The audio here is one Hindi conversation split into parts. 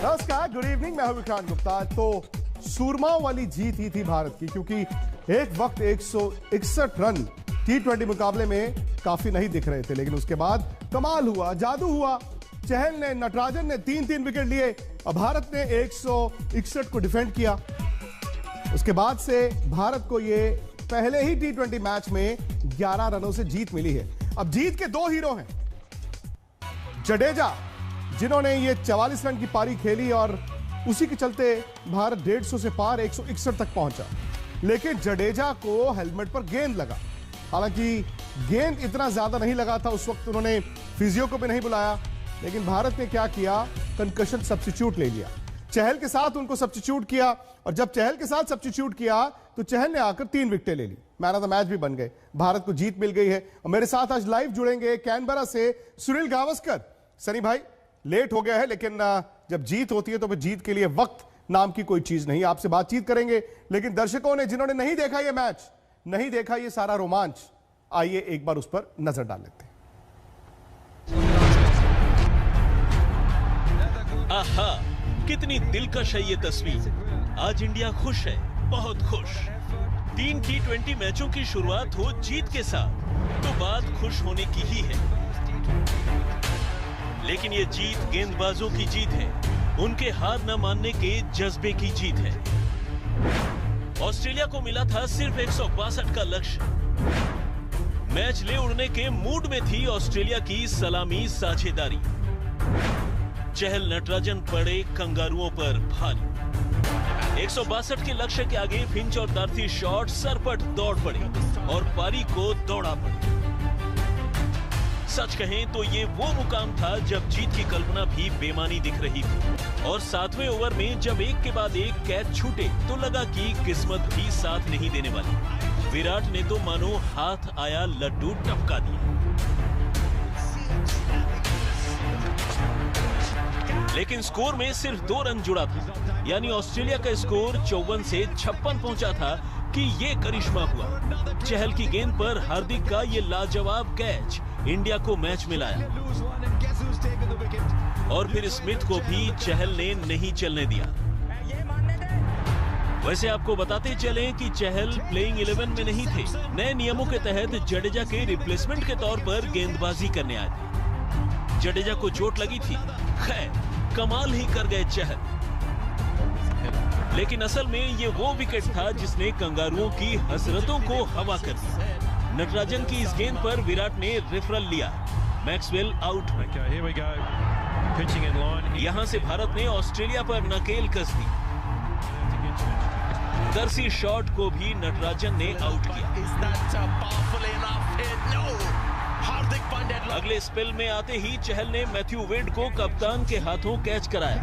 नमस्कार, गुड इवनिंग। मैं हूं विक्रांत गुप्ता। तो सूरमाओं वाली जीत ही थी भारत की, क्योंकि एक वक्त 161 रन T20 मुकाबले में काफी नहीं दिख रहे थे, लेकिन उसके बाद कमाल हुआ, जादू हुआ। चहल ने, नटराजन ने 3-3 विकेट लिए और भारत ने 161 को डिफेंड किया। उसके बाद से भारत को ये पहले ही T20 मैच में 11 रनों से जीत मिली है। अब जीत के दो हीरो हैं। जडेजा, जिन्होंने ये 44 रन की पारी खेली और उसी के चलते भारत 150 से पार 161 तक पहुंचा। लेकिन जडेजा को हेलमेट पर गेंद लगा। हालांकि गेंद इतना ज्यादा नहीं लगा था, उस वक्त उन्होंने फिजियो को भी नहीं बुलाया। लेकिन भारत ने क्या किया, कंकशन सब्स्टिट्यूट ले लिया। चहल के साथ उनको सब्स्टिट्यूट किया, और जब चहल के साथ सब्स्टिट्यूट किया तो चहल ने आकर 3 विकेटें ले ली। मैन ऑफ द मैच भी बन गए। भारत को जीत मिल गई है। और मेरे साथ आज लाइव जुड़ेंगे कैनबरा से सुनील गावस्कर। सनी भाई, लेट हो गया है, लेकिन जब जीत होती है तो फिर जीत के लिए वक्त नाम की कोई चीज नहीं। आपसे बातचीत करेंगे, लेकिन दर्शकों ने, जिन्होंने नहीं देखा ये मैच, नहीं देखा ये सारा रोमांच, आइए एक बार उस पर नजर डाल लेते हैं। आहा, कितनी दिलकश है ये तस्वीर। आज इंडिया खुश है, बहुत खुश। 3 T20 मैचों की शुरुआत हो जीत के साथ तो बात खुश होने की ही है। लेकिन ये जीत गेंदबाजों की जीत है, उनके हार न मानने के जज्बे की जीत है। ऑस्ट्रेलिया को मिला था सिर्फ 162 का लक्ष्य। मैच ले उड़ने के मूड में थी ऑस्ट्रेलिया की सलामी साझेदारी। चहल नटराजन पड़े कंगारुओं पर भारी। 162 के लक्ष्य के आगे फिंच और दार्थी शॉट सरपट दौड़ पड़े और पारी को दौड़ा पड़े। सच कहें तो ये वो मुकाम था जब जीत की कल्पना भी बेमानी दिख रही थी। और 7वें ओवर में जब एक के बाद एक कैच छूटे तो लगा कि किस्मत भी साथ नहीं देने वाली। विराट ने तो मानो हाथ आया लड्डू टपका दिया। लेकिन स्कोर में सिर्फ 2 रन जुड़ा था, यानी ऑस्ट्रेलिया का स्कोर 54 से 56 पहुंचा था कि ये करिश्मा हुआ। चहल की गेंद पर हार्दिक का ये लाजवाब कैच इंडिया को मैच में लाया। और फिर स्मिथ को भी चहल ने नहीं चलने दिया। वैसे आपको बताते चलें कि चहल प्लेइंग 11 में नहीं थे। नए नियमों के तहत जडेजा के रिप्लेसमेंट के तौर पर गेंदबाजी करने आए थे। जडेजा को चोट लगी थी, खैर कमाल ही कर गए चहल। लेकिन असल में ये वो विकेट था जिसने कंगारुओं की हसरतों को हवा कर दिया। नटराजन की इस गेंद पर विराट ने रेफरल लिया। मैक्सवेल आउट हुए। यहां से भारत ने ऑस्ट्रेलिया पर नकेल कस दी। दर्सी शॉट को भी नटराजन ने आउट किया। अगले स्पेल में आते ही चहल ने मैथ्यू वेड को कप्तान के हाथों कैच कराया।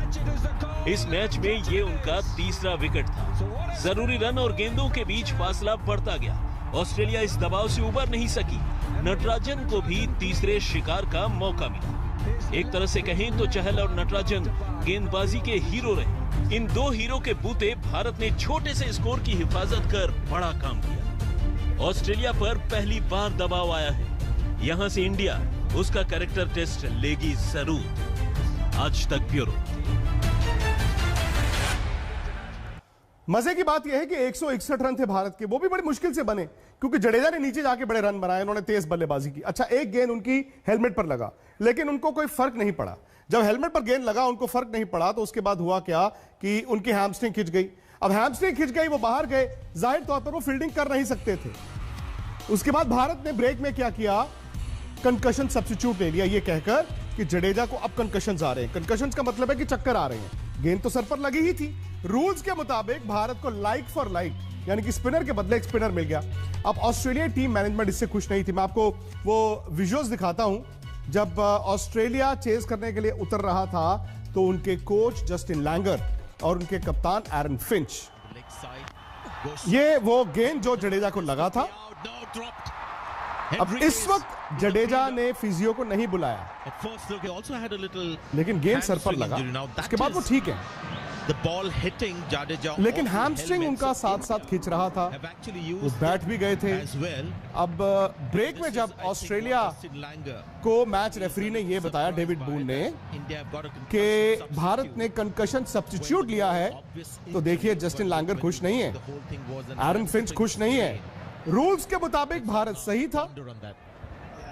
इस मैच में ये उनका 3रा विकेट था। जरूरी रन और गेंदों के बीच फासला बढ़ता गया। ऑस्ट्रेलिया इस दबाव से उबर नहीं सकी। नटराजन को भी तीसरे शिकार का मौका मिला। एक तरह से कहें तो चहल और नटराजन गेंदबाजी के हीरो रहे। इन 2 हीरो के बूते भारत ने छोटे से स्कोर की हिफाजत कर बड़ा काम किया। ऑस्ट्रेलिया पर पहली बार दबाव आया है। यहां से इंडिया उसका कैरेक्टर टेस्ट लेगी जरूर। आज तक ब्यूरो। मजे की बात यह है कि 161 रन थे भारत के, वो भी बड़ी मुश्किल से बने, क्योंकि जडेजा ने नीचे जाके बड़े रन बनाए। उन्होंने तेज बल्लेबाजी की। अच्छा, एक गेंद उनकी हेलमेट पर लगा, लेकिन उनको कोई फर्क नहीं पड़ा। जब हेलमेट पर गेंद लगा उनको फर्क नहीं पड़ा, तो उसके बाद हुआ क्या कि उनकी हैमस्ट्रिंग खिंच गई। अब हैमस्ट्रिंग खिंच गई, वो बाहर गए, जाहिर तौर पर वो फील्डिंग कर नहीं सकते थे। उसके बाद भारत ने ब्रेक में क्या किया, कंकशन सब्स्टिट्यूट ले लिया, ये कहकर कि जडेजा को अब कंकशंस आ रहे हैं। कंकशंस का मतलब है कि चक्कर आ रहे हैं। गेंद तो सर पर लगी ही थी। रूल्स के मुताबिक भारत को लाइक फॉर लाइक, यानी कि स्पिनर के बदले एक स्पिनर मिल गया। अब ऑस्ट्रेलिया टीम मैनेजमेंट इससे खुश नहीं थी। मैं आपको वो विजुअल्स दिखाता हूं। जब ऑस्ट्रेलिया चेज करने के लिए उतर रहा था तो उनके कोच जस्टिन लैंगर और उनके कप्तान एरन फिंच, ये वो गेंद जो जडेजा को लगा था। अब इस वक्त जडेजा ने फिजियो को नहीं बुलाया, लेकिन गेंद सर पर लगा। उसके बाद वो ठीक है। लेकिन हैमस्ट्रिंग उनका साथ साथ खींच रहा था, वो बैठ भी गए थे। अब ब्रेक में जब ऑस्ट्रेलिया को मैच रेफरी ने यह बताया, डेविड बून ने, कि भारत ने कंकशन सब्स्टिट्यूट लिया है, तो देखिए जस्टिन लैंगर खुश नहीं है, एरन फिंच खुश नहीं है। रूल्स के मुताबिक भारत सही था,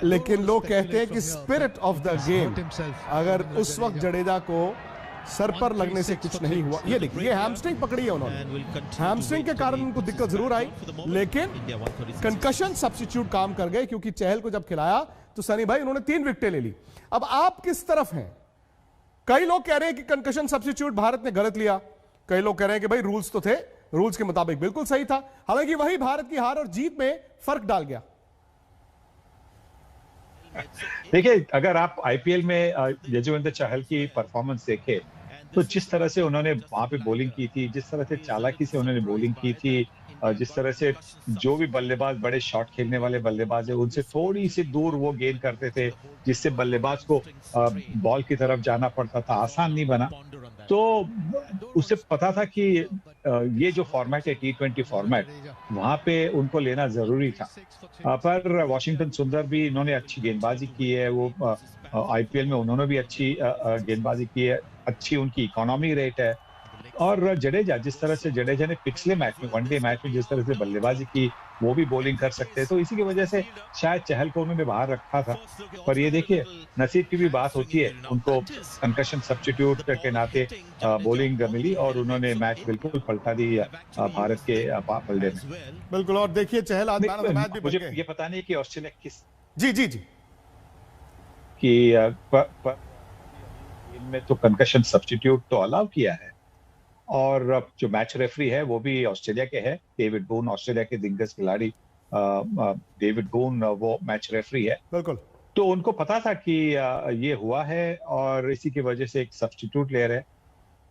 लेकिन लोग कहते हैं कि स्पिरिट ऑफ द गेम, अगर उस वक्त जडेजा को सर पर लगने से कुछ नहीं हुआ। ये देखिए, ये हैमस्ट्रिंग पकड़ी है उन्होंने, हैमस्ट्रिंग के कारण उनको दिक्कत जरूर आई, लेकिन कंकशन सब्स्टिट्यूट काम कर गए, क्योंकि चहल को जब खिलाया तो सनी भाई उन्होंने 3 विकेटें ले ली। अब आप किस तरफ हैं? कई लोग कह रहे हैं कि कंकशन सब्स्टिट्यूट भारत ने गलत लिया, कई लोग कह रहे हैं कि भाई रूल्स तो थे, रूल्स के मुताबिक बिल्कुल सही था। हालांकि वही भारत की हार और जीत में फर्क डाल गया। देखिए, अगर आप आईपीएल में यजुवेंद्र चहल की परफॉर्मेंस देखें, तो जिस तरह से उन्होंने वहां पे बॉलिंग की थी, जिस तरह से चालाकी से उन्होंने बॉलिंग की थी, जिस तरह से जो भी बल्लेबाज, बड़े शॉट खेलने वाले बल्लेबाज है, उनसे थोड़ी सी दूर वो गेंद करते थे, जिससे बल्लेबाज को बॉल की तरफ जाना पड़ता था, आसान नहीं बना। तो उसे पता था कि ये जो फॉर्मेट है T20 फॉर्मेट, वहां पे उनको लेना जरूरी था। पर वॉशिंगटन सुंदर भी, इन्होंने अच्छी गेंदबाजी की है, वो आईपीएल में उन्होंने भी अच्छी गेंदबाजी की है, अच्छी उनकी इकोनॉमी रेट है। और जडेजा, जिस तरह से जडेजा ने पिछले मैच में, वनडे मैच में जिस तरह से बल्लेबाजी की, वो भी बॉलिंग कर सकते हैं, तो इसी की वजह से शायद चहल को उन्होंने बाहर रखा था। पर ये देखिए, नसीब की भी बात होती है, उनको कंकशन सब्स्टिट्यूट के नाते बॉलिंग मिली और उन्होंने मैच बिल्कुल पलटा दी भारत के पलड़े में। बिल्कुल। और देखिए, चहल आज मैन ऑफ द मैच भी बन गए। मुझे ये पता नहीं कि ऑस्ट्रेलिया किस जी कि इनमें तो कंकशन सब्स्टिट्यूट तो अलाउ किया है, और जो मैच रेफरी है वो भी ऑस्ट्रेलिया के है, डेविड बून, ऑस्ट्रेलिया के दिग्गज खिलाड़ी डेविड बून, वो मैच रेफरी है। बिल्कुल। तो उनको पता था कि ये हुआ है और इसी की वजह से एक सब्स्टिट्यूट ले रहे।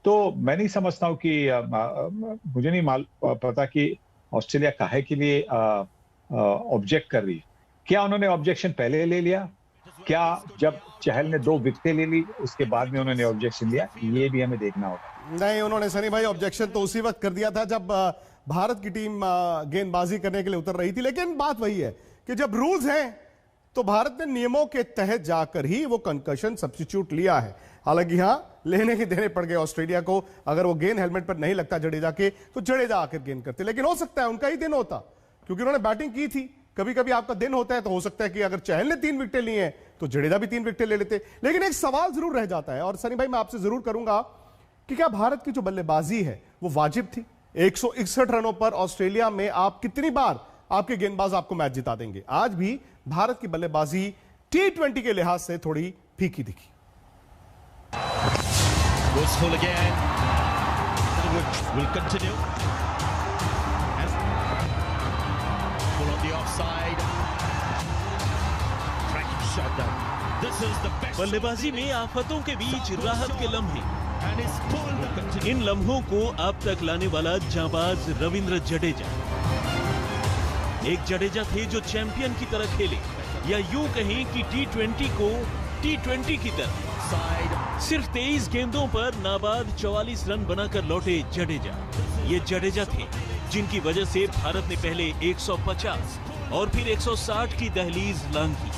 तो मैं नहीं समझता हूँ कि मुझे नहीं पता कि ऑस्ट्रेलिया काहे के लिए ऑब्जेक्ट कर रही है। क्या उन्होंने ऑब्जेक्शन पहले ले लिया? क्या जब चहल ने 2 विकेटें ले ली उसके बाद में उन्होंने ऑब्जेक्शन लिया? ये भी हमें देखना होगा। नहीं, उन्होंने सनी भाई ऑब्जेक्शन तो उसी वक्त कर दिया था जब भारत की टीम गेंदबाजी करने के लिए उतर रही थी। लेकिन बात वही है कि जब रूल्स हैं तो भारत ने नियमों के तहत जाकर ही वो कंकशन सब्स्टिट्यूट लिया है। हालांकि हाँ, लेने के देने पड़ गए ऑस्ट्रेलिया को। अगर वो गेंद हेलमेट पर नहीं लगता जडेजा के, तो जडेजा आकर गेंद करते। लेकिन हो सकता है उनका ही दिन होता, क्योंकि उन्होंने बैटिंग की थी। कभी कभी आपका दिन होता है, तो हो सकता है कि अगर चहल ने 3 विकेटें ली हैं तो जडेजा भी 3 विकेटें ले लेते। लेकिन एक सवाल जरूर रह जाता है, और सनी भाई मैं आपसे जरूर करूंगा कि क्या भारत की जो बल्लेबाजी है वो वाजिब थी? 161 रनों पर ऑस्ट्रेलिया में आप कितनी बार आपके गेंदबाज आपको मैच जिता देंगे? आज भी भारत की बल्लेबाजी T20 के लिहाज से थोड़ी फीकी दिखी। बल्लेबाजी में आफतों के बीच राहत के लम्हे, इन लम्हों को अब तक लाने वाला जांबाज रविंद्र जडेजा। एक जडेजा थे जो चैंपियन की तरह खेले, या यूं कहें कि T20 को T20 की तरह। सिर्फ 23 गेंदों पर नाबाद 44 रन बनाकर लौटे जडेजा। ये जडेजा थे जिनकी वजह से भारत ने पहले 150 और फिर 160 की दहलीज लांघी।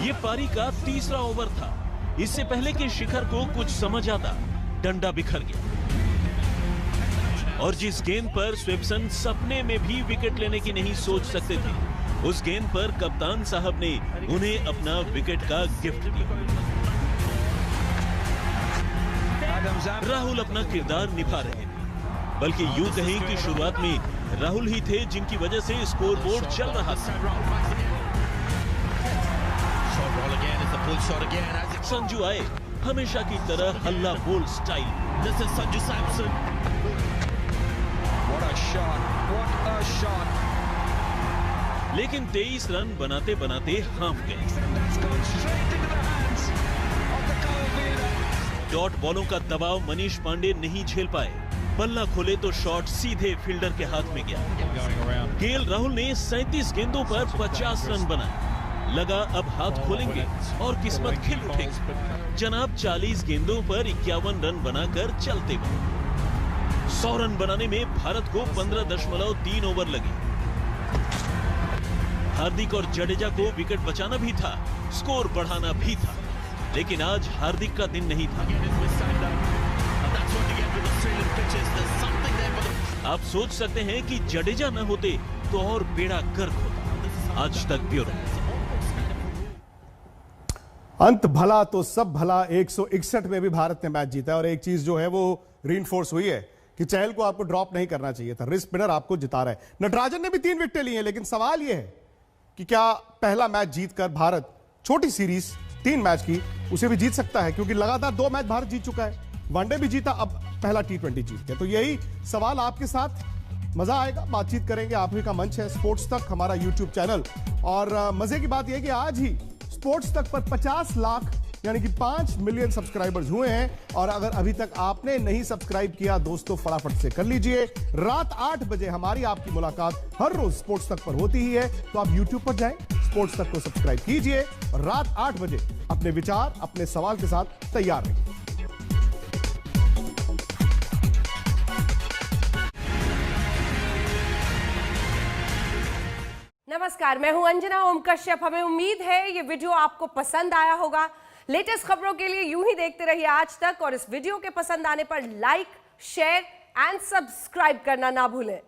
ये पारी का तीसरा ओवर था। इससे पहले कि शिखर को कुछ समझ आता, डंडा बिखर गया, और जिस गेंद पर स्वेप्सन सपने में भी विकेट लेने की नहीं सोच सकते थे, उस गेंद पर कप्तान साहब ने उन्हें अपना विकेट का गिफ्ट दिया। राहुल अपना किरदार निभा रहे थे, बल्कि यूं कहें कि शुरुआत में राहुल ही थे जिनकी वजह से स्कोरबोर्ड चल रहा था। संजू आए, हमेशा की तरह हल्ला बोल style. This is Sanju Samson. What a shot, what a shot। लेकिन 23 रन बनाते बनाते हांफ गए। डॉट बॉलों का दबाव मनीष पांडे नहीं झेल पाए। बल्ला खोले तो शॉट सीधे फील्डर के हाथ में गया। केएल राहुल ने 37 गेंदों पर 50 रन बनाए। लगा अब हाथ खोलेंगे और किस्मत खिल उठेगी। जनाब 40 गेंदों पर 51 रन बनाकर चलते बने। 100 रन बनाने में भारत को 15.3 ओवर लगे। हार्दिक और जडेजा को विकेट बचाना भी था, स्कोर बढ़ाना भी था, लेकिन आज हार्दिक का दिन नहीं था। आप सोच सकते हैं कि जडेजा न होते तो और बेड़ा गर्क होता। आज तक ब्यूरो। अंत भला तो सब भला। 161 में भी भारत ने मैच जीता है और एक चीज जो है वो रीइंफोर्स हुई है कि चहल को आपको ड्रॉप नहीं करना चाहिए था। रिस्क स्पिनर आपको जिता रहा है। नटराजन ने भी 3 विकेटें ली हैं, लेकिन सवाल यह है कि क्या पहला मैच जीतकर भारत छोटी सीरीज 3 मैच की उसे भी जीत सकता है, क्योंकि लगातार 2 मैच भारत जीत चुका है। वनडे भी जीता, अब पहला T20 जीत गया। तो यही सवाल आपके साथ मजा आएगा, बातचीत करेंगे। आप ही का मंच है स्पोर्ट्स तक, हमारा YouTube चैनल। और मजे की बात यह कि आज ही स्पोर्ट्स तक पर 50 लाख यानी कि 5 मिलियन सब्सक्राइबर्स हुए हैं। और अगर अभी तक आपने नहीं सब्सक्राइब किया दोस्तों, फटाफट से कर लीजिए। रात 8 बजे हमारी आपकी मुलाकात हर रोज स्पोर्ट्स तक पर होती ही है, तो आप YouTube पर जाएं, स्पोर्ट्स तक को सब्सक्राइब कीजिए और रात 8 बजे अपने विचार, अपने सवाल के साथ तैयार रहिए। नमस्कार, मैं हूं अंजना ओम कश्यप। हमें उम्मीद है ये वीडियो आपको पसंद आया होगा। लेटेस्ट खबरों के लिए यूं ही देखते रहिए आज तक, और इस वीडियो के पसंद आने पर लाइक, शेयर एंड सब्सक्राइब करना ना भूलें।